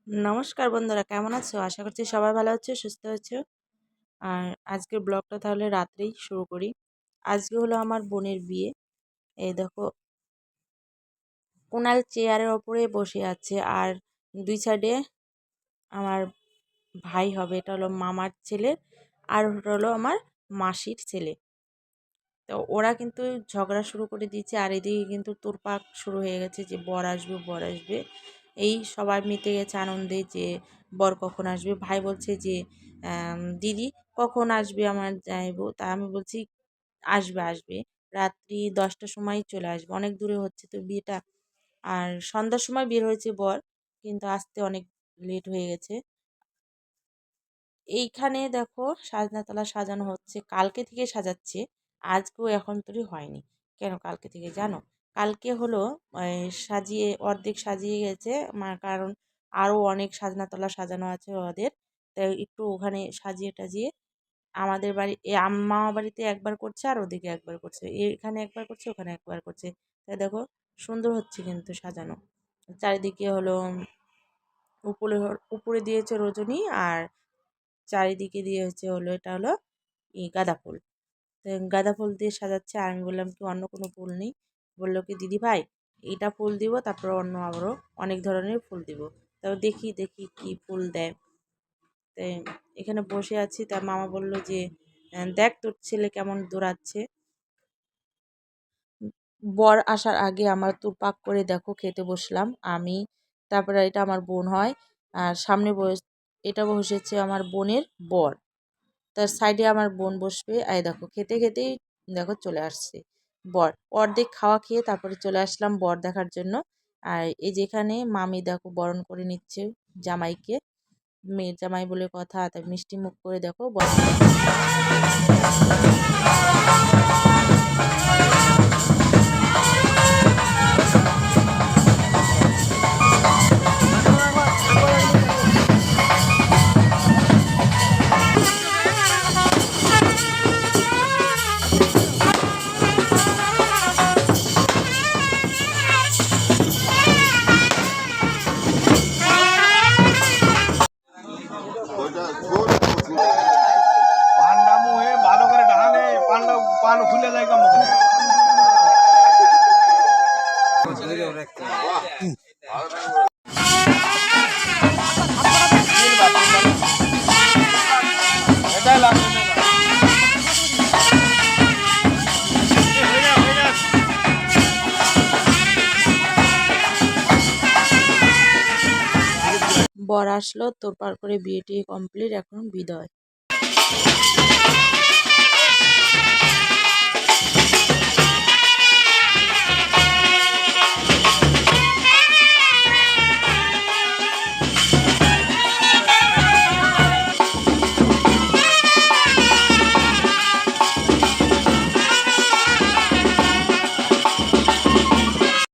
নমস্কার বন্ধুরা, কেমন আছো? আশা করছি সবাই ভালো আছো, সুস্থ আছো। আর আজকের ব্লগটা তাহলে রাত্রেই শুরু করি। আজকে হলো আমার বোনের বিয়ে। এই দেখো, কুনাল চেয়ারের ওপরে বসে আছে আর দুই সাইডে আমার ভাই হবে, এটা হলো মামার ছেলে আর ওটা হলো আমার মাসির ছেলে। তো ওরা কিন্তু ঝগড়া শুরু করে দিয়েছে আর এদিকে কিন্তু তোড়পাড় শুরু হয়ে গেছে যে বর আসবে, বর আসবে। এই সবাই মেতে গেছে আনন্দে যে বর কখন আসবে। ভাই বলছে যে দিদি কখন আসবে আমার জামাইবু? তা আমি বলছি আসবে আসবে, রাত্রি 10টার সময় চলে আসবে, অনেক দূরে হচ্ছে তো বিয়েটা। আর সন্ধ্যার সময় বের হয়েছে বর, কিন্তু আসতে অনেক লেট হয়ে গেছে। এইখানে দেখো সাজনাতলা সাজানো হচ্ছে, কালকে থেকে সাজাচ্ছে, আজকেও এখন তৈরি হয়নি। কেন কালকে থেকে জানো? কালকে হলো সাজিয়ে অর্ধেক সাজিয়ে গেছে, কারণ আরও অনেক সাজনাতলা সাজানো আছে ওদের। তাই একটু ওখানে সাজিয়ে টাজিয়ে আমাদের বাড়ি মামা বাড়িতে একবার করছে আর ওদিকে একবার করছে, এখানে একবার করছে ওখানে একবার করছে। তাই দেখো সুন্দর হচ্ছে কিন্তু সাজানো। চারিদিকে হলো উপরে উপরে দিয়েছে রজনী আর চারিদিকে দিয়ে হলো এটা হলো গাঁদা ফুল। তো গাঁদা ফুল দিয়ে সাজাচ্ছে আর আমি বললাম কি অন্য কোনো ফুল নেই? বললো কি দিদি ভাই এটা ফুল দিব, তারপর অন্য আবারও অনেক ধরনের ফুল দিব। তারপর দেখি দেখি কি ফুল দেয়। তাই এখানে বসে আছি, তার মামা বলল যে দেখ তোর ছেলে কেমন দৌড়াচ্ছে। বর আসার আগে আমার পাক করে দেখো খেতে বসলাম আমি, তারপরে এটা আমার বোন হয় আর সামনে এটা বসেছে আমার বোনের বর, তার সাইডে আমার বোন বসবে। আর দেখো খেতে খেতেই দেখো চলে আসছে বর। অর্ধেক খাওয়া খেয়ে তারপরে চলে আসলাম বর দেখার জন্য। আর এই যেখানে মামি দেখো বরণ করে নিচ্ছে জামাইকে, মেয়ের জামাই বলে কথা, তাই মিষ্টি মুখ করে দেখো বরণ পান্ডা মুহে ভালো করে ডালে পান্ডা পালো খুলে যায় কেমন করে? এটাই লাগবে না। বর আসলো, তোড়পাড় করে বিয়েটি কমপ্লিট, এখন বিদায়।